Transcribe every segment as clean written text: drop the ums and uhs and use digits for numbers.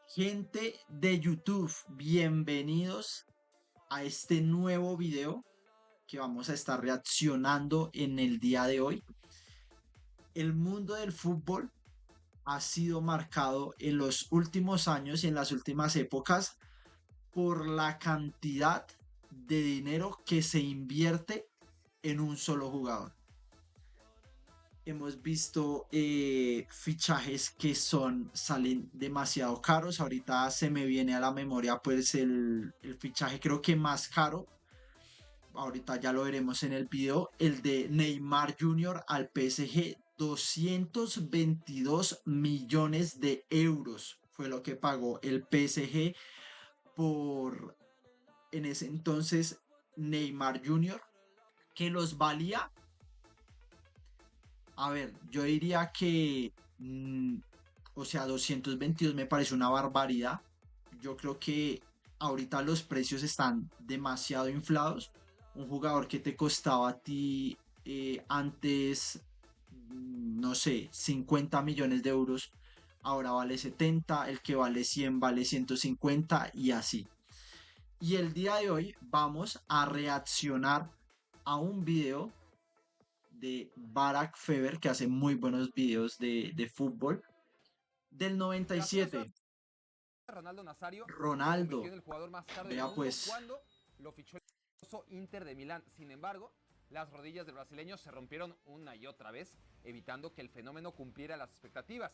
Gente de YouTube, bienvenidos a este nuevo video que vamos a estar reaccionando en el día de hoy. El mundo del fútbol ha sido marcado en los últimos años y en las últimas épocas por la cantidad de dinero que se invierte en un solo jugador. Hemos visto fichajes que salen demasiado caros. Ahorita se me viene a la memoria pues el fichaje creo que más caro. Ahorita ya lo veremos en el video. El de Neymar Jr. al PSG. 222 millones de euros fue lo que pagó el PSG por en ese entonces Neymar Jr. que los valía. A ver, yo diría que, o sea, 222 me parece una barbaridad. Yo creo que ahorita los precios están demasiado inflados. Un jugador que te costaba a ti antes, no sé, 50 millones de euros, ahora vale 70, el que vale 100 vale 150 y así. Y el día de hoy vamos a reaccionar a un video de Barack Feber, que hace muy buenos videos de fútbol, del Gracioso, 97. Ronaldo Nazario se convirtió Ronaldo, en el jugador más caro del vea mundo pues, cuando lo fichó el famoso Inter de Milán. Sin embargo, las rodillas del brasileño se rompieron una y otra vez, evitando que el fenómeno cumpliera las expectativas.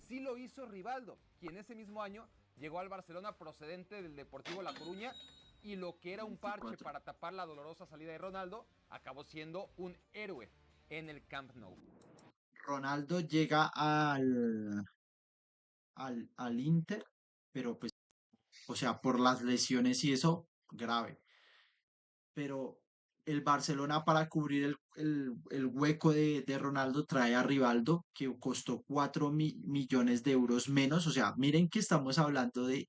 Sí lo hizo Rivaldo, quien ese mismo año llegó al Barcelona procedente del Deportivo La Coruña, y lo que era un parche 24. para tapar la dolorosa salida de Ronaldo acabó siendo un héroe en el Camp Nou. Ronaldo llega al Inter, pero pues, o sea, por las lesiones y eso, grave. Pero el Barcelona para cubrir el hueco de Ronaldo trae a Rivaldo, que costó 4 millones de euros menos. O sea, miren que estamos hablando de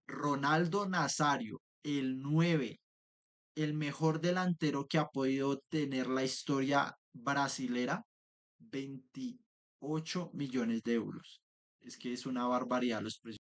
Ronaldo Nazario, el 9, el mejor delantero que ha podido tener la historia brasilera, 28 millones de euros. Es que es una barbaridad los precios.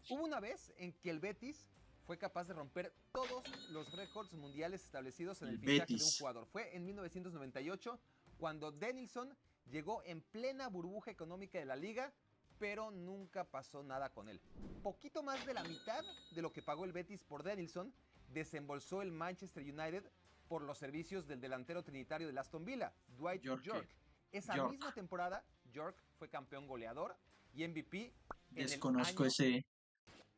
Hubo una vez en que el Betis fue capaz de romper todos los récords mundiales establecidos en El el fichaje de un Betis. jugador. Fue en 1998 cuando Denilson llegó en plena burbuja económica de la liga, pero nunca pasó nada con él. Poquito más de la mitad de lo que pagó el Betis por Denilson desembolsó el Manchester United por los servicios del delantero trinitario de Aston Villa, Dwight York. York. Esa York. misma temporada, York fue campeón goleador y MVP en el Desconozco año. ese.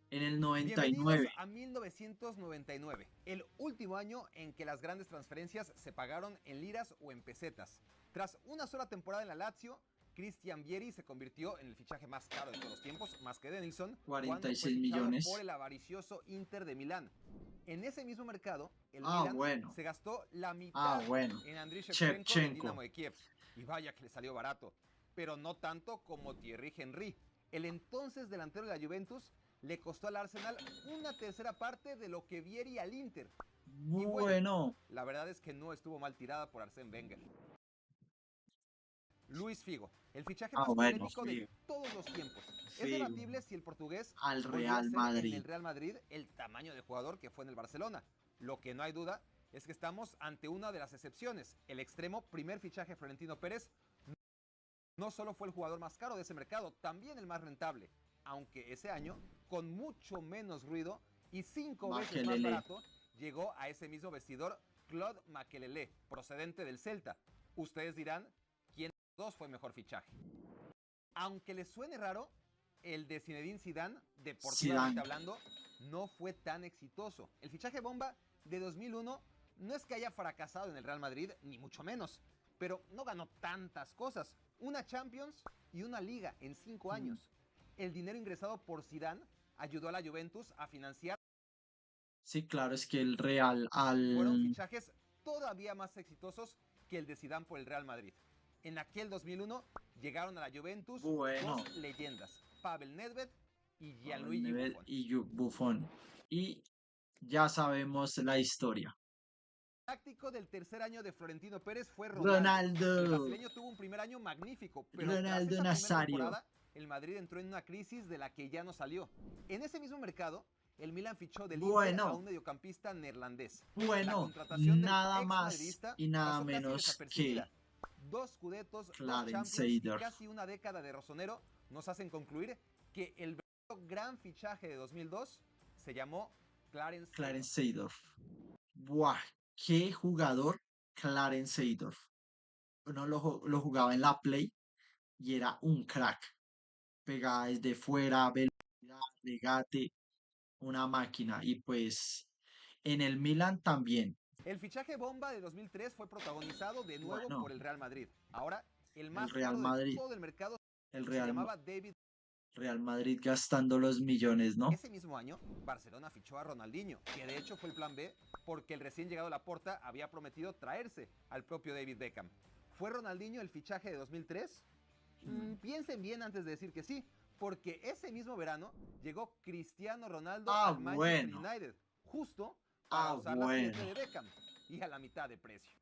En el Bienvenidos 99. a 1999, el último año en que las grandes transferencias se pagaron en liras o en pesetas. Tras una sola temporada en la Lazio, Christian Vieri se convirtió en el fichaje más caro de todos los tiempos, más que Denilson, cuando fue 46 fichado por millones. el avaricioso Inter de Milán. En ese mismo mercado, el Ah, Milan bueno. se gastó la Ah, mitad bueno. en Andriy Shevchenko del Shevchenko. Dinamo de Kiev. Y vaya que le salió barato, pero no tanto como Thierry Henry. El entonces delantero de la Juventus le costó al Arsenal una tercera parte de lo que Vieri al Inter. Y bueno, Bueno. la verdad es que no estuvo mal tirada por Arsène Wenger. Luis Figo, el fichaje Ah, más bueno, polémico de Figo. todos los tiempos. Es Figo. debatible si el portugués Al volvió a Real ser en el Madrid. Real Madrid el tamaño de jugador que fue en el Barcelona. Lo que no hay duda es que estamos ante una de las excepciones. El extremo primer fichaje Florentino Pérez no solo fue el jugador más caro de ese mercado, también el más rentable, aunque ese año, con mucho menos ruido y 5 veces más Makelele. barato, llegó a ese mismo vestidor Claude Makelele, procedente del Celta. Ustedes dirán, ¿quién de los dos fue mejor fichaje? Aunque les suene raro, el de Zinedine Zidane, deportivamente Zidane. hablando, no fue tan exitoso. El fichaje bomba de 2001 no es que haya fracasado en el Real Madrid, ni mucho menos, pero no ganó tantas cosas. Una Champions y una Liga en 5 Mm. años. El dinero ingresado por Zidane ayudó a la Juventus a financiar. Sí, claro, es que el Real Fueron al... fichajes todavía más exitosos que el de Zidane por el Real Madrid. En aquel 2001 llegaron a la Juventus Bueno. dos leyendas, Pavel Nedved y Pavel Gianluigi Nedved Buffon. y Buffon. Y ya sabemos la historia. Táctico del tercer año de Florentino Pérez fue Ronaldo. El Ronaldo. brasileño tuvo un primer año magnífico, pero tras Ronaldo esa primera Nazario. temporada el Madrid entró en una crisis de la que ya no salió. En ese mismo mercado, el Milan fichó del Inter a Bueno, un mediocampista neerlandés. La bueno, contratación del nada ex más madridista y nada pasó casi menos que desapercibida. 2 Scudetos, 2 Clarence Champions y Seedorf. casi una década de rosonero nos hacen concluir que el verdadero gran fichaje de 2002 se llamó Clarence Seedorf. Clarence Seedorf. Buah, qué jugador Clarence Seedorf. Uno lo jugaba en la Play y era un crack. Pegaba desde fuera, velocidad, regate, una máquina. Y pues en el Milan también. El fichaje bomba de 2003 fue protagonizado de nuevo Bueno, por el Real Madrid. Ahora, el el más Real caro de Madrid, todo el mercado el se Real, llamaba David. Real Madrid gastando los millones, ¿no? Ese mismo año, Barcelona fichó a Ronaldinho, que de hecho fue el plan B porque el recién llegado a Laporta había prometido traerse al propio David Beckham. ¿Fue Ronaldinho el fichaje de 2003? Piensen bien antes de decir que sí, porque ese mismo verano llegó Cristiano Ronaldo al Manchester Bueno, United, justo para usar la 7 bueno. de Beckham y a la mitad de precio.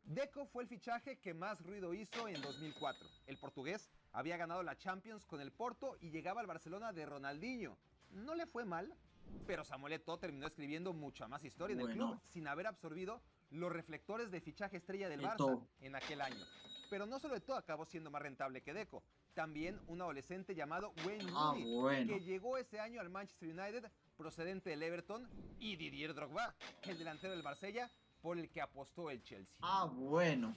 Deco fue el fichaje que más ruido hizo en 2004. El portugués había ganado la Champions con el Porto y llegaba al Barcelona de Ronaldinho. No le fue mal, pero Samuel Eto'o terminó escribiendo mucha más historia en el club Bueno, sin haber absorbido los reflectores de fichaje estrella del Barça Eto'o. en aquel año. Pero no solo Eto'o acabó siendo más rentable que Deco, también un adolescente llamado Wayne Rooney, Bueno. que llegó ese año al Manchester United procedente del Everton, y Didier Drogba, el delantero del Marsella, por el que apostó el Chelsea. Bueno.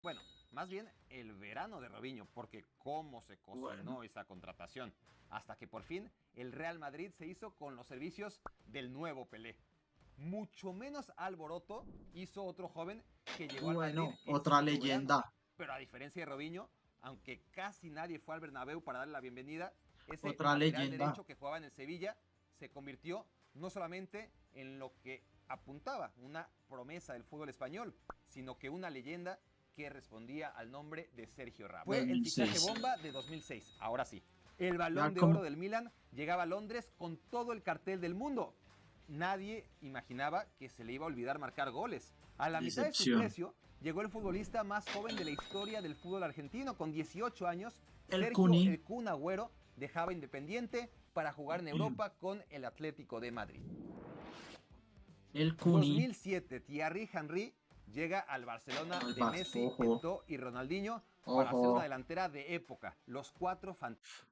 Bueno, más bien el verano de Robinho, porque cómo se cocinó esa contratación, hasta que por fin el Real Madrid se hizo con los servicios del nuevo Pelé. Mucho menos alboroto hizo otro joven que llegó al Madrid en Otra su leyenda. verano. Pero a diferencia de Robinho, aunque casi nadie fue al Bernabéu para darle la bienvenida, ese Otra lateral leyenda. derecho que jugaba en el Sevilla se convirtió no solamente en lo que apuntaba una promesa del fútbol español, sino que una leyenda que respondía al nombre de Sergio Ramos. Fue el fichaje bomba de 2006, ahora sí. El Balón de Oro del Milan llegaba a Londres con todo el cartel del mundo. Nadie imaginaba que se le iba a olvidar marcar goles. A la mitad de su precio llegó el futbolista más joven de la historia del fútbol argentino, con 18 años. Sergio El Kun Agüero dejaba Independiente para jugar en Europa con el Atlético de Madrid. El Cuni. 2007, Thierry Henry llega al Barcelona de Messi, Eto'o y Ronaldinho para hacer una delantera de época. Los cuatro fantásticos.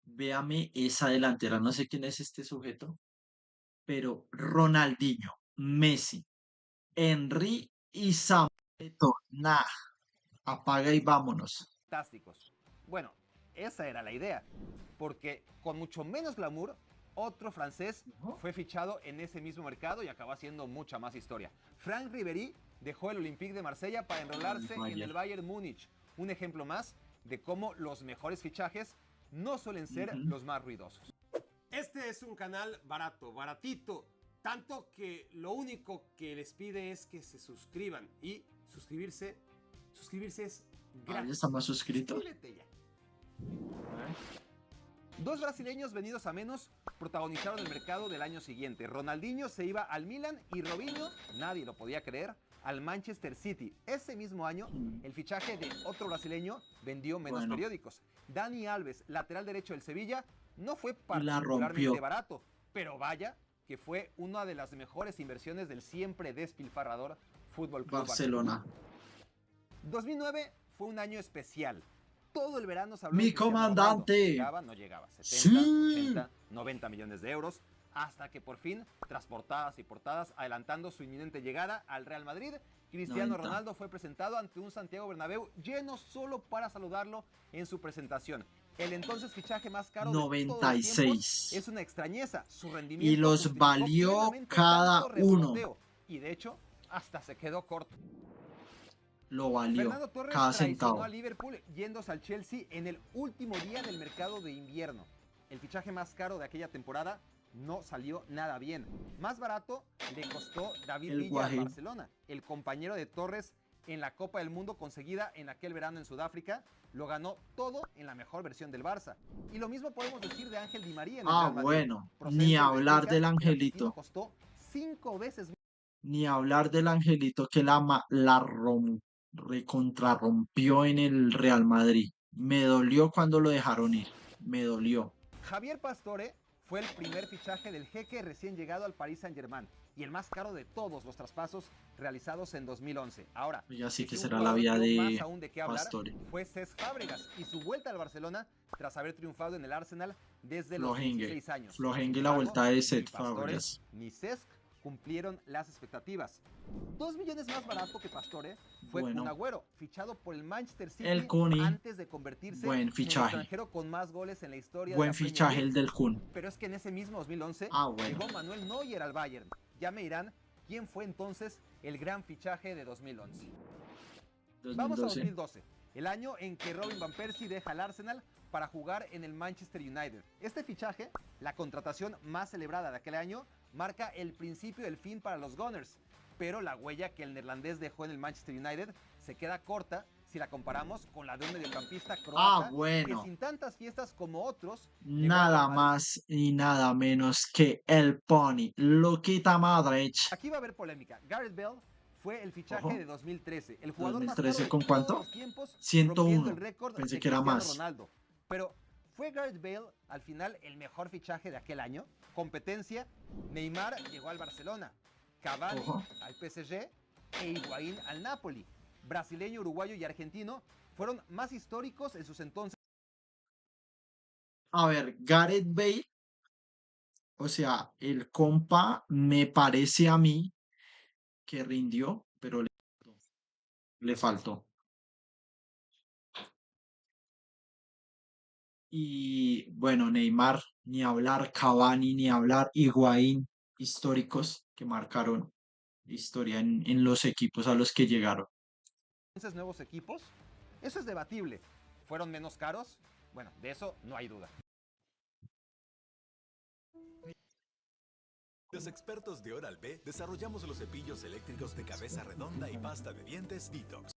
Véame esa delantera, no sé quién es este sujeto, pero Ronaldinho, Messi, Henry y Samuel Eto'o. Nah, apaga y vámonos. Fantásticos. Bueno, esa era la idea, porque con mucho menos glamour, otro francés fue fichado en ese mismo mercado y acabó haciendo mucha más historia. Franck Ribéry dejó el Olympique de Marsella para enrolarse en el Bayern Múnich. Un ejemplo más de cómo los mejores fichajes no suelen ser los más ruidosos. Este es un canal barato, baratito, tanto que lo único que les pide es que se suscriban, y suscribirse es gratis. ¿Ya estamos suscritos? Suscríbete ya. Dos brasileños venidos a menos protagonizaron el mercado del año siguiente. Ronaldinho se iba al Milan y Robinho, nadie lo podía creer, al Manchester City. Ese mismo año, el fichaje de otro brasileño vendió menos periódicos. Dani Alves, lateral derecho del Sevilla, no fue particularmente barato, pero vaya que fue una de las mejores inversiones del siempre despilfarrador Fútbol Club Barcelona. 2009 fue un año especial. Todo el verano se habló ¡Mi de comandante! Llegaba, no llegaba. 70, 80, 90 millones de euros. Hasta que por fin, tras portadas y portadas, adelantando su inminente llegada al Real Madrid, Cristiano Ronaldo fue presentado ante un Santiago Bernabéu lleno solo para saludarlo en su presentación. El entonces fichaje más caro 96. De todos los tiempos es una extrañeza. Su rendimiento y los valió cada uno. Y de hecho, hasta se quedó corto. Lo valió. Fernando Torres cada traicionó centavo a Liverpool yéndose al Chelsea en el último día del mercado de invierno. El fichaje más caro de aquella temporada no salió nada bien. Más barato le costó David Villa al Barcelona, el compañero de Torres en la Copa del Mundo conseguida en aquel verano en Sudáfrica. Lo ganó todo en la mejor versión del Barça. Y lo mismo podemos decir de Ángel Di María en el Real Madrid. Bueno, ni hablar del Angelito. Costó 5 veces. Ni hablar del Angelito que la recontrarrompió en el Real Madrid. Me dolió cuando lo dejaron ir. Me dolió. Javier Pastore fue el primer fichaje del jeque recién llegado al Paris Saint-Germain y el más caro de todos los traspasos realizados en 2011. Ahora, Ya sí que un será la jugador vida que dio más de aún de qué hablar Pastore. fue Cesc Fábregas y su vuelta al Barcelona tras haber triunfado en el Arsenal desde los Flojengue. 16 años. Sin Flojengue la embargo, vuelta de ni Cesc Pastore Fábregas. ni Cesc cumplieron las expectativas. 2 millones más barato que Pastore fue Kun Bueno, Agüero, fichado por el Manchester el City Cuni, antes de convertirse buen en el fichaje. extranjero con más goles en la historia de Buen la Premier fichaje League. el del Kun. Pero es que en ese mismo 2011 Ah, bueno. llegó Manuel Neuer al Bayern. Ya me dirán quién fue entonces el gran fichaje de 2011. Vamos a 2012. 2012, el año en que Robin Van Persie deja el Arsenal para jugar en el Manchester United. Este fichaje, la contratación más celebrada de aquel año, marca el principio del fin para los Gunners, pero la huella que el neerlandés dejó en el Manchester United se queda corta si la comparamos con la de un mediocampista croata que Bueno. sin tantas fiestas como otros llegó al Nada Real Madrid. más y nada menos que el Pony. Luquita Modric. Aquí va a haber polémica. Gareth Bale fue el fichaje Ojo. de 2013, el jugador más 2013 caro de ¿con cuánto? todos los tiempos, 101. rompiendo el récord Pensé de que era Cristiano más. Ronaldo. Pero ¿fue Gareth Bale al final el mejor fichaje de aquel año? Competencia, Neymar llegó al Barcelona, Cavani Ojo. al PSG e Higuaín al Napoli. Brasileño, uruguayo y argentino fueron más históricos en sus entonces. A ver, Gareth Bale, o sea, el compa me parece a mí que rindió, pero le faltó. Y bueno, Neymar, ni hablar, Cavani, ni hablar, Higuaín, históricos que marcaron historia en los equipos a los que llegaron. Nuevos equipos. Eso es debatible. ¿Fueron menos caros? Bueno, de eso no hay duda. Los expertos de Oral-B desarrollamos los cepillos eléctricos de cabeza redonda y pasta de dientes Detox.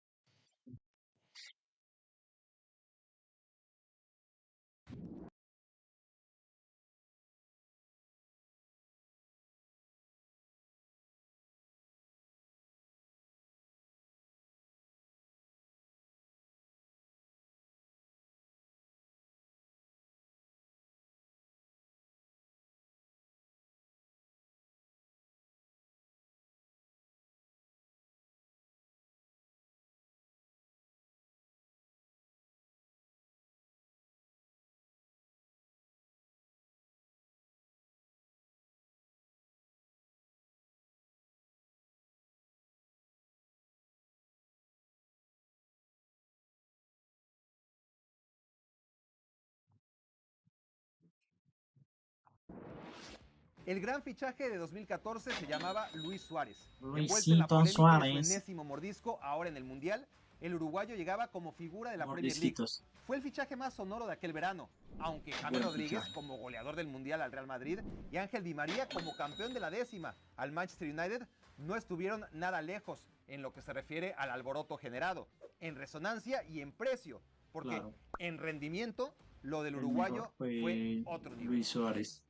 El gran fichaje de 2014 se llamaba Luis Suárez. Envuelto en la Luisito polémica de su Suárez. enésimo mordisco ahora en el Mundial, el uruguayo llegaba como figura de la Premier League. Mordisquitos. Fue el fichaje más sonoro de aquel verano, aunque James Buen Rodríguez fichaje. como goleador del Mundial al Real Madrid y Ángel Di María como campeón de la 10ª al Manchester United no estuvieron nada lejos en lo que se refiere al alboroto generado, en resonancia y en precio, porque Claro. en rendimiento lo del El uruguayo mejor fue otro nivel. Luis Suárez.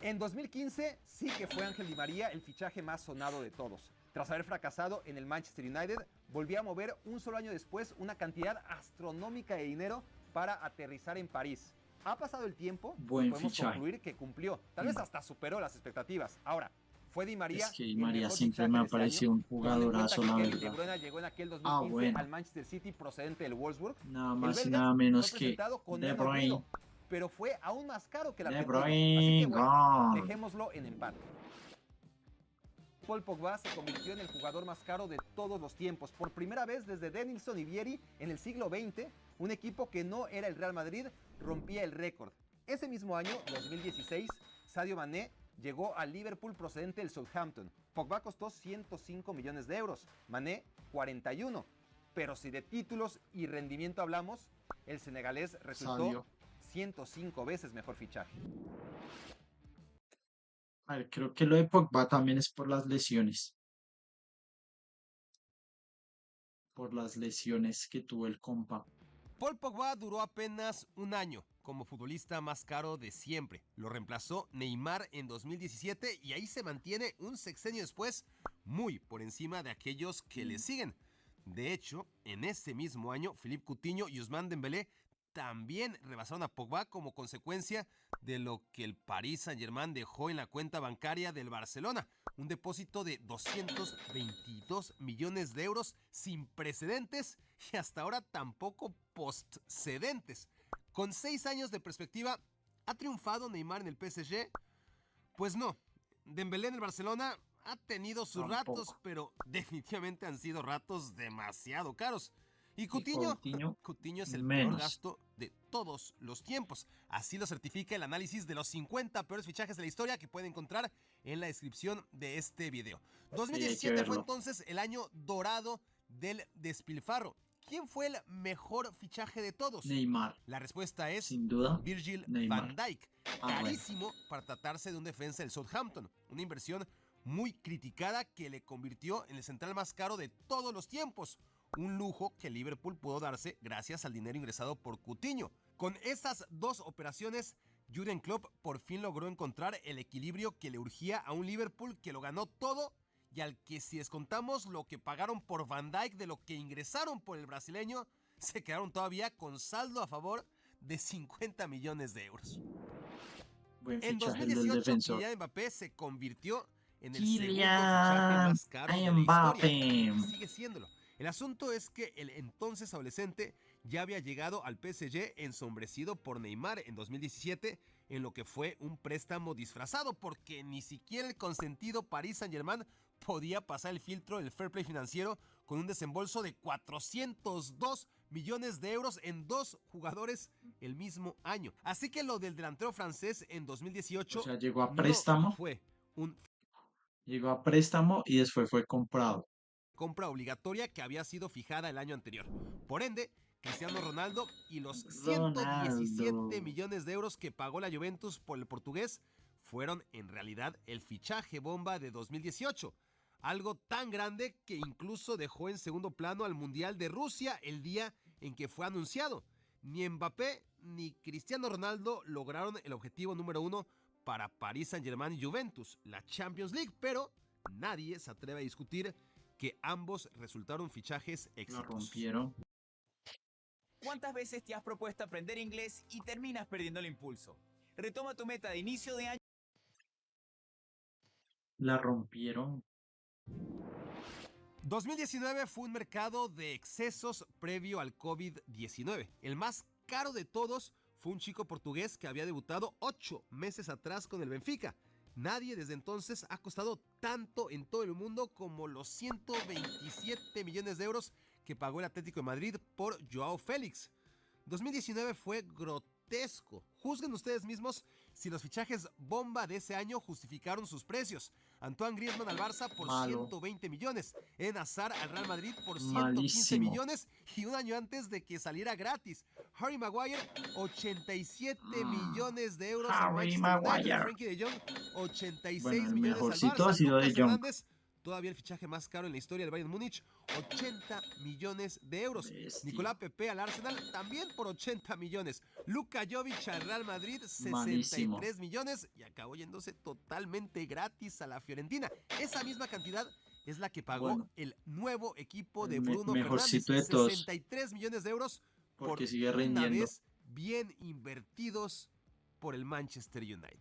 En 2015 sí que fue Ángel Di María el fichaje más sonado de todos. Tras haber fracasado en el Manchester United, volvió a mover un solo año después una cantidad astronómica de dinero para aterrizar en París. Ha pasado el tiempo, Buen podemos fichaje. concluir que cumplió. Tal vez hasta superó las expectativas. Ahora, ¿fue Di María Es que Di el María mejor siempre fichaje me de ha este parecido año? un Tomando en cuenta jugadorazo, que la Kevin De verdad. Bruyne llegó en aquel 2015 bueno. al Manchester City procedente del Wolfsburg. Nada El más y belga nada menos fue que presentado con De menos ruido, Bruyne. pero fue aún más caro que el De argentino. Así Bruyne, que bueno, gone. dejémoslo en empate. Paul Pogba se convirtió en el jugador más caro de todos los tiempos. Por primera vez desde Denilson y Vieri en el siglo XX, un equipo que no era el Real Madrid rompía el récord. Ese mismo año, 2016, Sadio Mané llegó al Liverpool procedente del Southampton. Pogba costó 105 millones de euros, Mané 41. Pero si de títulos y rendimiento hablamos, el senegalés resultó Sadio. 105 veces mejor fichaje. A ver, creo que lo de Pogba también es por las lesiones. Por las lesiones que tuvo el compa. Paul Pogba duró apenas un año como futbolista más caro de siempre. Lo reemplazó Neymar en 2017 y ahí se mantiene un sexenio después muy por encima de aquellos que le siguen. De hecho, en ese mismo año, Philippe Coutinho y Ousmane Dembélé también rebasaron a Pogba como consecuencia de lo que el Paris Saint-Germain dejó en la cuenta bancaria del Barcelona, un depósito de 222 millones de euros sin precedentes y hasta ahora tampoco postcedentes. Con 6 años de perspectiva, ¿ha triunfado Neymar en el PSG? Pues no. Dembélé en el Barcelona ha tenido sus Tampoco. ratos, pero definitivamente han sido ratos demasiado caros. Y Y Coutinho, Coutinho, Coutinho es el menos. peor gasto de todos los tiempos. Así lo certifica el análisis de los 50 peores fichajes de la historia que pueden encontrar en la descripción de este video. Sí, 2017 hay que fue verlo. entonces el año dorado del despilfarro. ¿Quién fue el mejor fichaje de todos? Neymar, La respuesta es sin duda. Virgil Neymar. van Dijk. Bueno. Carísimo para tratarse de un defensa del Southampton. Una inversión muy criticada que le convirtió en el central más caro de todos los tiempos. Un lujo que Liverpool pudo darse gracias al dinero ingresado por Coutinho. Con esas dos operaciones, Jürgen Klopp por fin logró encontrar el equilibrio que le urgía a un Liverpool que lo ganó todo y al que, si descontamos lo que pagaron por Van Dijk de lo que ingresaron por el brasileño, se quedaron todavía con saldo a favor de 50 millones de euros. Buen En fichaje el del 2018, defensor. Kylian Mbappé se convirtió en el segundo fichaje Kylian más caro de la historia. Mbappé. Y sigue siéndolo. El asunto es que el entonces adolescente ya había llegado al PSG ensombrecido por Neymar en 2017 en lo que fue un préstamo disfrazado porque ni siquiera el consentido Paris Saint-Germain podía pasar el filtro del fair play financiero con un desembolso de 402 millones de euros en 2 jugadores el mismo año. Así que lo del delantero francés en 2018 O sea, llegó a no préstamo. fue un Llegó a préstamo y después fue comprado. compra obligatoria que había sido fijada el año anterior. Por ende, Cristiano Ronaldo y los Ronaldo. 117 millones de euros que pagó la Juventus por el portugués fueron en realidad el fichaje bomba de 2018. Algo tan grande que incluso dejó en segundo plano al Mundial de Rusia el día en que fue anunciado. Ni Mbappé ni Cristiano Ronaldo lograron el objetivo número 1 para Paris Saint-Germain y Juventus, la Champions League, pero nadie se atreve a discutir que ambos resultaron fichajes Lo exitosos. rompieron. ¿Cuántas veces te has propuesto aprender inglés y terminas perdiendo el impulso? Retoma tu meta de inicio de año. La rompieron. 2019 fue un mercado de excesos previo al COVID-19. El más caro de todos fue un chico portugués que había debutado 8 meses atrás con el Benfica. Nadie desde entonces ha costado tanto en todo el mundo como los 127 millones de euros que pagó el Atlético de Madrid por Joao Félix. 2019 fue grotesco. Juzguen ustedes mismos si los fichajes bomba de ese año justificaron sus precios. Antoine Griezmann al Barça por Malo. 120 millones, Eden Hazard al Real Madrid por 115 Malísimo. millones y un año antes de que saliera gratis. Harry Maguire, 87 millones de euros al Harry Manchester United. Maguire. Frankie de Jong, 86 Bueno, el millones al mejorcito Barça. ha sido Lucas De Jong. Hernández, todavía el fichaje más caro en la historia del Bayern Múnich, 80 millones de euros. Bestia. Nicolás Pepe al Arsenal también por 80 millones. Luka Jovic al Real Madrid, 63 Malísimo. millones y acabó yéndose totalmente gratis a la Fiorentina. Esa misma cantidad es la que pagó Bueno. el nuevo equipo de El Bruno mejorcito Fernández, de todos. 63 millones de euros por Porque sigue una rindiendo. vez bien invertidos por el Manchester United.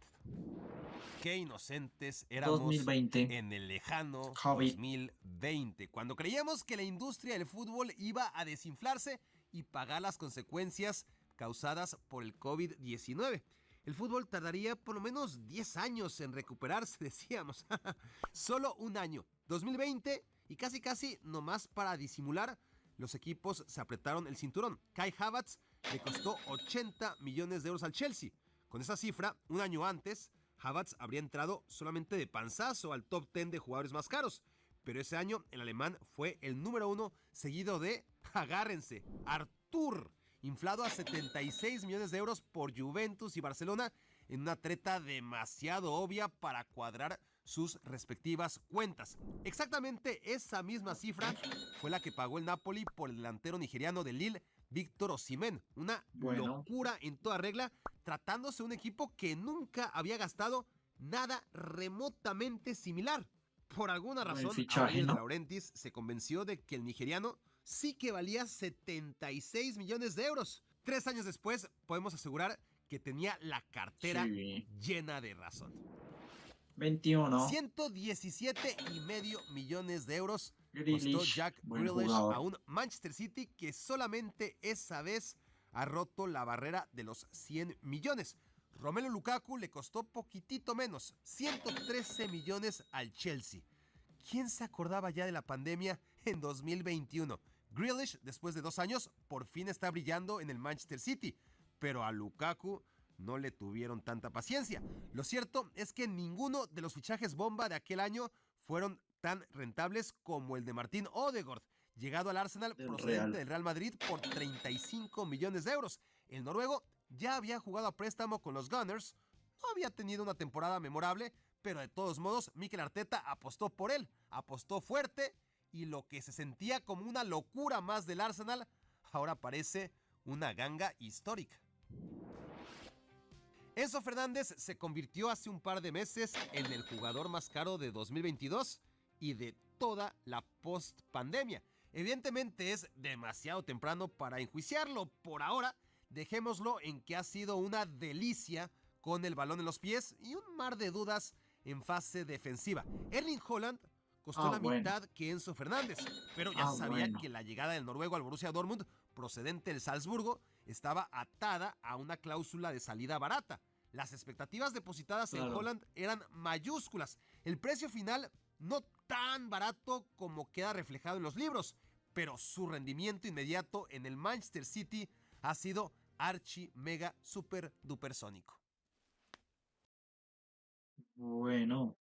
Qué inocentes éramos 2020. en el lejano COVID. 2020, cuando creíamos que la industria del fútbol iba a desinflarse y pagar las consecuencias causadas por el COVID-19. El fútbol tardaría por lo menos 10 años en recuperarse, decíamos. Solo un año, 2020, y casi nomás para disimular, los equipos se apretaron el cinturón. Kai Havertz le costó 80 millones de euros al Chelsea. Con esa cifra, un año antes, Havertz habría entrado solamente de panzazo al top 10 de jugadores más caros. Pero ese año el alemán fue el número 1, seguido de, agárrense, Artur, inflado a 76 millones de euros por Juventus y Barcelona en una treta demasiado obvia para cuadrar sus respectivas cuentas. Exactamente esa misma cifra fue la que pagó el Napoli por el delantero nigeriano del Lille, Víctor Osimhen. Una Bueno. locura en toda regla, tratándose de un equipo que nunca había gastado nada remotamente similar. Por alguna Buen razón, fichaje, Aurelio ¿no? De Laurentiis se convenció de que el nigeriano sí que valía 76 millones de euros. 3 años después, podemos asegurar que tenía la cartera Sí. llena de razón. 21. 117,5 millones de euros costó Grealish, Jack buen Grealish jugador. a un Manchester City que solamente esa vez ha roto la barrera de los 100 millones. Romelu Lukaku le costó poquitito menos, 113 millones al Chelsea. ¿Quién se acordaba ya de la pandemia en 2021? Grealish, después de 2 años, por fin está brillando en el Manchester City, pero a Lukaku no le tuvieron tanta paciencia. Lo cierto es que ninguno de los fichajes bomba de aquel año fueron tan rentables como el de Martín Odegaard, llegado al Arsenal Del procedente Real. del Real Madrid por 35 millones de euros. El noruego ya había jugado a préstamo con los Gunners, no había tenido una temporada memorable, pero de todos modos Mikel Arteta apostó por él, apostó fuerte, y lo que se sentía como una locura más del Arsenal ahora parece una ganga histórica. Enzo Fernández se convirtió hace un par de meses en el jugador más caro de 2022 y de toda la post-pandemia. Evidentemente es demasiado temprano para enjuiciarlo. Por ahora, dejémoslo en que ha sido una delicia con el balón en los pies y un mar de dudas en fase defensiva. Erling Haaland costó la bueno. mitad que Enzo Fernández, pero ya sabía Bueno. que la llegada del noruego al Borussia Dortmund, procedente del Salzburgo, estaba atada a una cláusula de salida barata. Las expectativas depositadas en Claro. Haaland eran mayúsculas. El precio final no tan barato como queda reflejado en los libros, pero su rendimiento inmediato en el Manchester City ha sido archi mega super duper sónico. Bueno.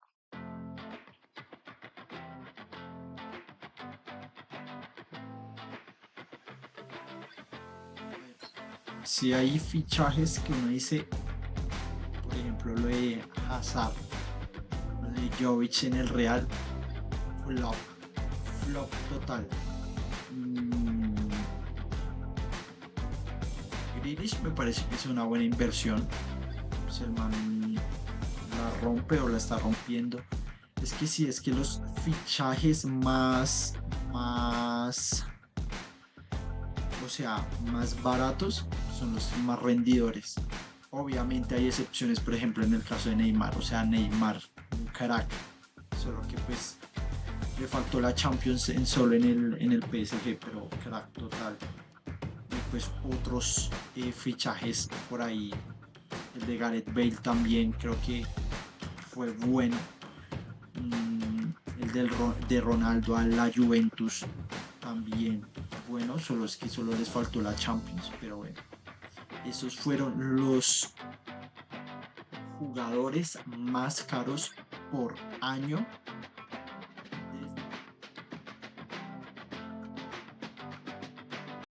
Si hay fichajes que uno dice, por ejemplo, lo de Hazard, lo de Jovic en el Real, flop total. Grealish me parece que es una buena inversión. Pues el man la rompe o la está rompiendo. Es que sí, es que los fichajes más baratos son los más rendidores. Obviamente hay excepciones, por ejemplo en el caso de Neymar, o sea, Neymar, un crack, solo que pues le faltó la Champions solo en el PSG, pero crack total. Y pues otros fichajes por ahí, el de Gareth Bale también creo que fue bueno. El de Ronaldo a la Juventus también bueno, solo es que solo les faltó la Champions, pero bueno, esos fueron los jugadores más caros por año